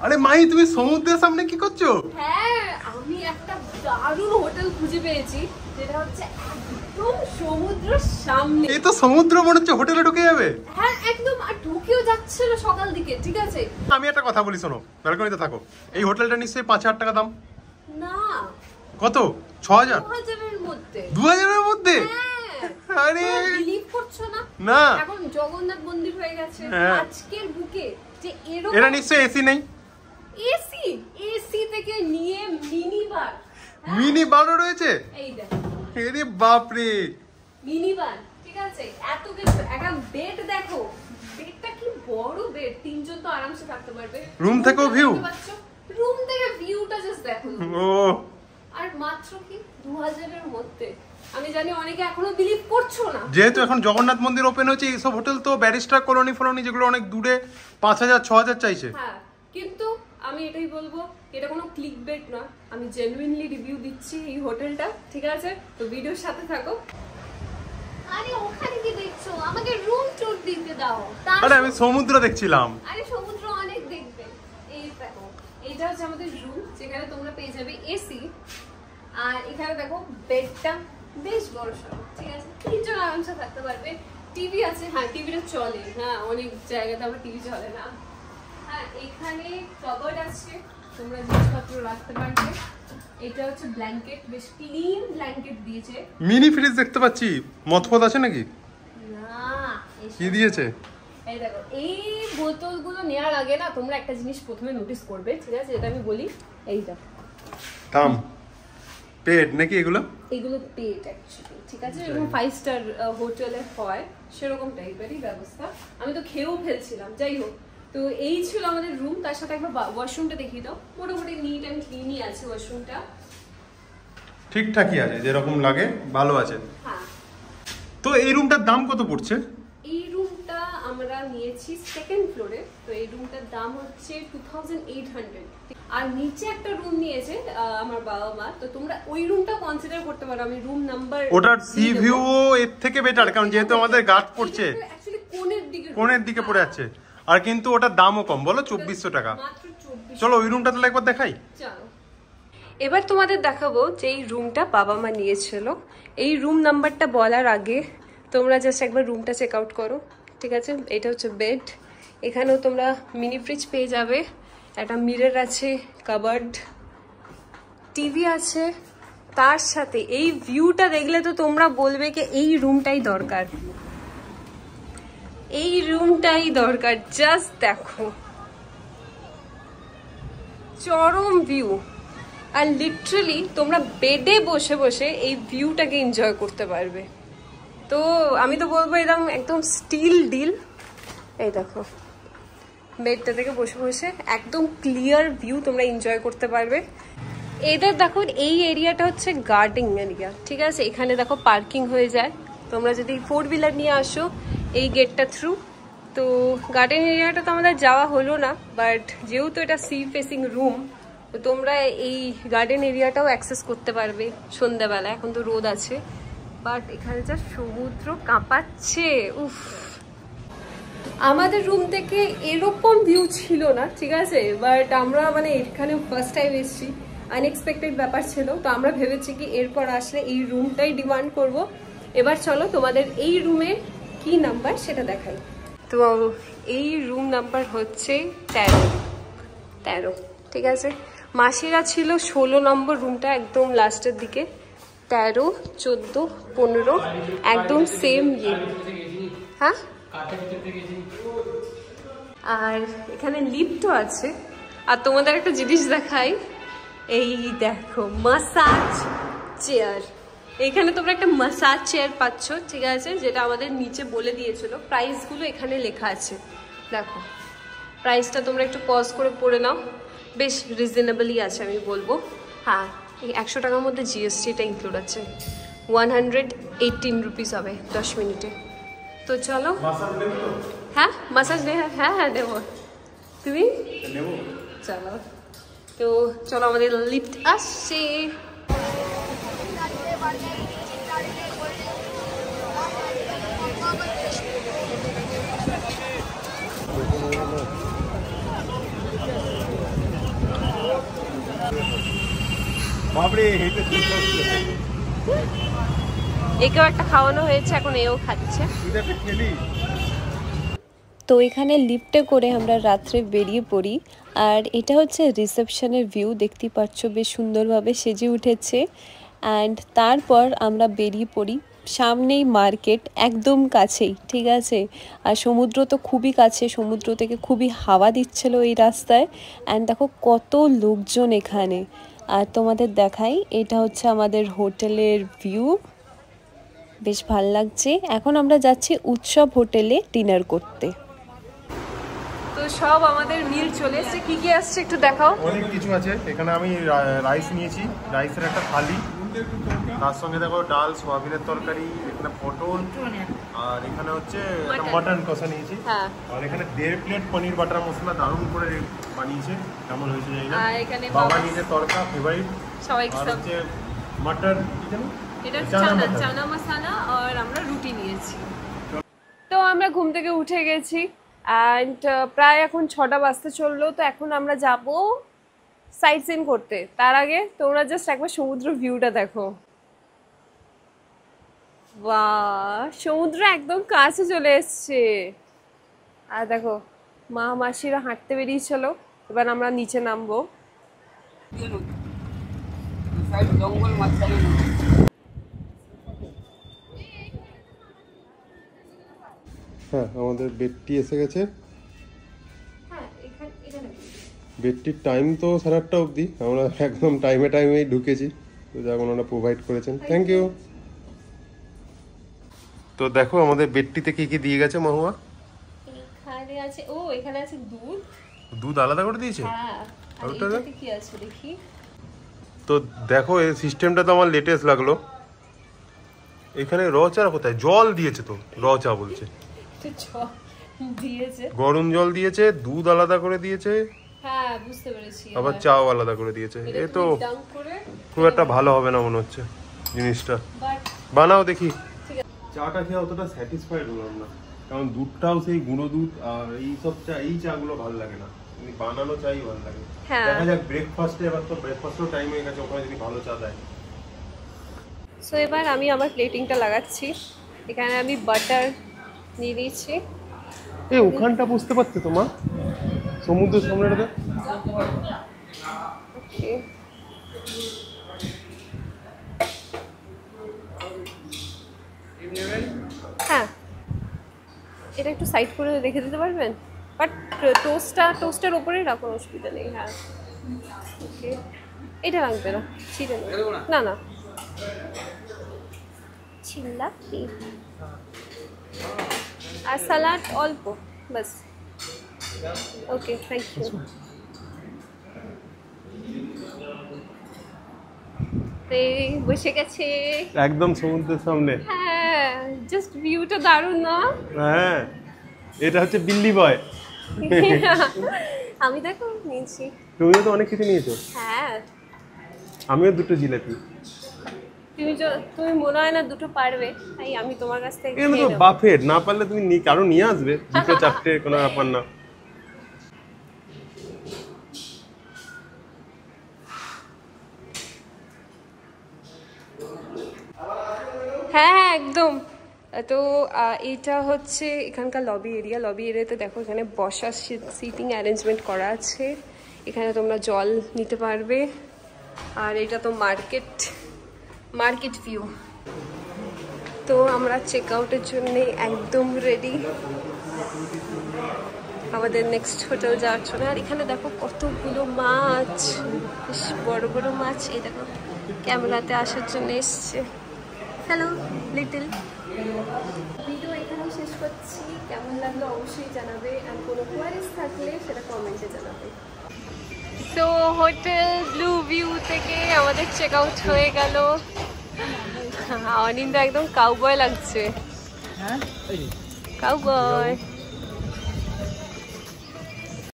আরে মাই, তুমি সমুদ্রের সামনে কি করছো? হ্যাঁ, আমি একটা দারুণ হোটেল খুঁজে পেয়েছি, যেটা হচ্ছে একদম সমুদ্রের সামনে। এই তো সমুদ্র মনে হচ্ছে, হোটেলে ঢুকে যাবে। হ্যাঁ একদম, আর ঢুকেও যাচ্ছিল সকাল দিকে, ঠিক আছে? আমি একটা কথা বলি, শোনো, ব্যালকনিতে থাকো। এই হোটেলটা নিশ্চয়ই 5,000 টাকা দাম। না, কত? 6,000? 2000-এর মধ্যে। 2000-এর মধ্যে? আরে বিলিভ করছো না? না, এখন জগন্নাথ মন্দির হয়ে গেছে আজকের বুকে, যে এরকম। এরা নিশ্চয়ই এসি নেই। এসি থেকে নিয়ে মিনি বার। মিনি বারও রয়েছে। এই দেখো, আরে বাপ রে, মিনি বার, ঠিক আছে? এত কিছু। একটা বেড দেখো, বেডটা কি বড় বেড, তিনজন তো আরামসে থাকতে পারবে। রুম থেকেও ভিউ? রুম থেকে ভিউটা জাস্ট দেখো। ও, আর মাত্র কি 2000-এর মধ্যে। আমি জানি অনেকে এখনো বিলিভ করছো না। যেহেতু এখন জগন্নাথ মন্দির ওপেন হচ্ছে, এইসব হোটেল তো ব্যারিস্টার কলোনি ফলোনি যেগুলো অনেক দূরে 5,000 6,000 চাইছে। হ্যাঁ, কিন্তু আমি এটাই বলবো, এটা কোনো ক্লিক বেট না, আমি জেনুইনলি রিভিউ দিচ্ছি এই হোটেলটা, ঠিক আছে? তো ভিডিওর সাথে থাকো। আরে ওখানে কি দেখছো? আমাকে রুম ট্যুর দিতে দাও। আরে আমি সমুদ্র দেখছিলাম। আরে সমুদ্র অনেক দেখবে। এই দেখো, এইটা হচ্ছে আমাদের রুম, যেখানে তোমরা পেয়ে যাবে এসি। আর এখানে দেখো বেডটা বেশ বড়সড়, ঠিক আছে? তিনজন আরামসে থাকতে পারবে। টিভি আছে, হ্যাঁ টিভিটা চলে, হ্যাঁ অনেক জায়গাতে আমার টিভি চলে না। হ্যাঁ, এখানে কভার্ড আছে, তোমরা জিনিসপত্র রাখতে পারবে। এটা হচ্ছে ব্ল্যাঙ্কেট, বেশ ক্লিন ব্ল্যাঙ্কেট দিয়েছে। মিনি ফ্রিজ দেখতে পাচ্ছি, মতপদ আছে নাকি? না, কি দিয়েছে? এই দেখো, এই বোতলগুলো নেওয়ার আগে না তোমরা একটা জিনিস প্রথমে নোটিস করবে, ঠিক আছে? যেটা আমি বলি, এইটা থাম, পেড নাকি এগুলো? এগুলো পেড অ্যাকচুয়ালি, ঠিক আছে? এবং 5 স্টার হোটেলে হয় সেরকম টাইপেরই ব্যবস্থা। আমি তো খেয়েও ফেলছিলাম, যাই হোক। তো এই ছিল আমাদের রুম। তার সাথে একবার ওয়াশরুমটা দেখিয়ে দাও। মোটামুটি নিট অ্যান্ড ক্লিনই আছে ওয়াশরুমটা, ঠিকঠাকই আছে, যেরকম লাগে ভালো আছে। হ্যাঁ। তো এই রুমটার দাম কত পড়ছে? এই রুমটা আমরা নিয়েছি সেকেন্ড ফ্লোরে, তো এই রুমটার দাম হচ্ছে 2800। আর নিচে একটা রুম নিয়েছে আমার বাবা মা, তো তোমরা ওই রুমটা কনসিডার করতে পারো। আমি রুম নাম্বার, ওটার সি ভিউ এর থেকে বেটার, কারণ যেহেতু আমাদের গাছ পড়ছে, অ্যাকচুয়ালি কোণের দিকে পড়ে যাচ্ছে। আর কিন্তু ওটার দামও কম, বলো 2400 টাকা। মাত্র 2400। চলো ওই রুমটা তাহলে একবার দেখাই। চলো, এবার তোমাদের দেখাবো যে এই রুমটা বাবা মা নিয়েছিল। এই রুম নাম্বারটা বলার আগে তোমরা জাস্ট একবার রুমটা চেক আউট করো, ঠিক আছে? এটা হচ্ছে বেড, এখানেও তোমরা মিনি ফ্রিজ পেয়ে যাবে, একটা মিরর আছে, কাবার্ড, টিভি আছে। তার সাথে এই ভিউটা দেখলে তো তোমরা বলবে কি এই রুমটাই দরকার, এই রুমটাই দরকার। জাস্ট দেখো, চরম ভিউ। আর লিটারালি তোমরা বেডে বসে বসে এই ভিউটাকে এনজয় করতে পারবে। তো আমি তো বলবো এরকম একদম স্টিল ডিল। এই দেখো, বেডটা থেকে বসে বসে একদম ক্লিয়ার ভিউ তোমরা এনজয় করতে পারবে। এদের দেখো, এই এরিয়াটা হচ্ছে গার্ডেন এরিয়া, ঠিক আছে? এখানে দেখো পার্কিং হয়ে যায়। তোমরা যদি 4 হুইলার নিয়ে আসো এই গেটটা থ্রু, তো গার্ডেন এরিয়াটা তো আমাদের যাওয়া হলো না, বাট যেহেতু এটা সি ফেসিং রুম, তো তোমরা এই গার্ডেন এরিয়াটাও অ্যাক্সেস করতে পারবে সন্ধ্যাবেলা। এখন তো রোদ আছে, বাট এখানে যা সমুদ্র কাঁপাচ্ছে, উফ। আমাদের রুম থেকে এরকম ভিউ ছিল না, ঠিক আছে? বাট আমরা মানে এখানে ফার্স্ট টাইম এসেছি, আনএক্সপেক্টেড ব্যাপার ছিল। তো আমরা ভেবেছি কি এরপর আসলে এই রুমটাই ডিমান্ড করব। এবার চলো তোমাদের এই রুমের কি নাম্বার সেটা দেখাই। তো এই রুম নাম্বার হচ্ছে 13, ঠিক আছে? মাসিরা ছিল 16 নম্বর রুমটা, একদম লাস্টের দিকে। 13, 14, 15 একদম সেম ইয়ে। হ্যাঁ, আর এখানে লিফটও আছে। আর তোমাদের একটা জিনিস দেখাই, এই দেখো মাসাজ চেয়ার। এখানে তোমরা একটা মাসাজ চেয়ার পাচ্ছ, ঠিক আছে? যেটা আমাদের নিচে বলে দিয়েছিল। প্রাইসগুলো এখানে লেখা আছে, দেখো প্রাইসটা তোমরা একটু পজ করে পড়ে নাও। বেশ রিজনেবলই আছে আমি বলবো। হ্যাঁ, এই 100 টাকার মধ্যে জিএসটিটা ইনক্লুড আছে। 118 রুপিস হবে 10 মিনিটে। তো চলো। হ্যাঁ, মাসাজ হ্যাঁ দেবো। তুমি চলো, তো চলো আমাদের লিফট আসছে। বাপরে হেঁটে চলে আসছে। একেও একটা খাওয়ানো হয়েছে, এখন এও খাচ্ছে। তো এখানে লিফটে করে আমরা রাত্রে বেরিয়ে পড়ি। আর এটা হচ্ছে রিসেপশনের ভিউ, দেখতেই পাচ্ছ বেশ সুন্দরভাবে সেজে উঠেছে। অ্যান্ড তারপর আমরা বেরিয়ে পড়ি, সামনেই মার্কেট, একদম কাছেই, ঠিক আছে। আর সমুদ্র তো খুবই কাছে, সমুদ্র থেকে খুবই হাওয়া দিচ্ছিল এই রাস্তায়। অ্যান্ড দেখো কত লোকজন এখানে। আর তোমাদের দেখাই, এটা হচ্ছে আমাদের হোটেলের ভিউ, বেশ ভাল লাগছে। এখন আমরা যাচ্ছি উৎসব হোটেলে ডিনার করতে। তো সব আমাদের মিল চলে এসেছে, কি কি আসছে একটু দেখাও। অনেক কিছু আছে এখানে। আমি রাইস নিয়েছি, রাইসের একটা থালি, তার সঙ্গে দেখো ডাল, সোয়াবিনের তরকারি, এখানে পটল, আর এখানে হচ্ছে মাটন কষা নিয়েছি। আর এখানে 1.5 প্লেট পনির বাটার মশলা, দারুণ করে বানিয়েছে, কেমন হয়েছে জানি না। বাবা নিয়েছে তরকা, ফেভারিট। সবাইকে হচ্ছে মাটন, এটা চানা মশলা, আর আমরা রুটি নিয়েছি। তো আমরা ঘুম থেকে উঠে গেছি অ্যান্ড প্রায় এখন 6টা বাজতে চললো। তো এখন আমরা যাব সাইট সিন করতে। তার আগে তোমরা জাস্ট একবার সমুদ্র ভিউটা দেখো। বাহ, সমুদ্র একদম কাছে চলে এসছে। আর দেখো মা মাসিরা হাঁটতে বেরিয়েছিল, এবার আমরা নিচে নামবো। হ্যাঁ, আমাদের বেডটি এসে গেছে। বেডটির টাইম তো 8:30 অবধি, আমরা একদম টাইমেই ঢুকেছি। তো যখন ওনারা প্রোভাইড করেছেন, থ্যাংক ইউ। তো দেখো আমাদের বেডটিতে কি কি দিয়ে গেছে মহুয়া। এখানে আছে, ও এখানে আছে দুধ। দুধ আলাদা করে দিয়েছে? হ্যাঁ, আর এটাতে কি আছে দেখি। তো দেখো এই সিস্টেমটা তো আমার লেটেস্ট লাগলো। এখানে র চা কোথায়? জল দিয়েছে তো, র চা বলছে। দিয়েছে গরম জল দিয়েছে, দুধ আলাদা করে দিয়েছে। হ্যাঁ, বুঝতে পেরেছি। আবার চাও আলাদা করে দিয়েছে। এ তো খুব একটা ভালো হবে না মনে হচ্ছে জিনিসটা। বানাও দেখি। চাটা খেয়ে অতটা স্যাটিসফাইড হলাম না, কারণ দুধটাও সেই গুঁড়ো দুধ, আর এই চাগুলো ভালো লাগে না, বানানো চাই ভালো লাগে। দেখা যাক ব্রেকফাস্টে, এবার তো ব্রেকফাস্টও টাইম হয়ে গেছে, ওখানে যদি ভালো চা দেয়। সো এবার আমি আমার প্লেটিংটা লাগাচ্ছি। এখানে আমি বাটার নিয়ে দিয়েছি। এই ওখানটা বুঝতে পারছো তো মা, সমুদ্রের সামনেটাতে। ওকে, হ্যাঁ, এটা একটু সাইড করে রেখে দিতে পারবেন, বাট টোস্টের ওপরেই রাখুন, অসুবিধা নেই। হ্যাঁ, ওকে, এটা লাগবে না, ছিঁড়ে না, না ছিল্লা। আর সালাড অল্প, বাস। ওকে, থ্যাংক ইউ। বসে গেছে একদম সমুদ্রের সামনে। হ্যাঁ, জাস্ট ভিউটা দারুণ না? হ্যাঁ, এটা হচ্ছে বিল্লি বয়। আমি দেখো নিয়েছি। তুমিও তো অনেক কিছু নিয়েছো। হ্যাঁ, আমিও 2টো জিলাপি। তুমি মনে হয় না 2টো পারবে, তাই আমি তোমার কাছ থেকে এগুলো তো বাফেট, না পারলে তুমি কারো নিয়ে আসবে, 2টো 4টে কোনো ব্যাপার না। হ্যাঁ, একদম। তো এটা হচ্ছে এখানকার লবি এরিয়াতে দেখো, এখানে বসার সিটিং অ্যারেঞ্জমেন্ট করা আছে। এখানে তোমরা জল নিতে পারবে। আর এটা তো মার্কেট ভিউ। তো আমরা চেক আউটের জন্য একদম রেডি, আমাদের নেক্সট হোটেল যাওয়ার জন্য। আর এখানে দেখো কতগুলো মাছ, বেশ বড় বড় মাছ। এই দেখো ক্যামেরাতে আসার জন্য এসছে। Hello little. ভিডিও এখানেই শেষ করছি। কেমন লাগলো অবশ্যই জানাবে, আর কোনো কোয়ারিজ থাকলে সেটা কমেন্টে জানাবে। তো হোটেল ব্লু ভিউ থেকে আমাদের চেক আউট হয়ে গেল। অনিন্দা একদম কাউবয় লাগছে। কাউবয়।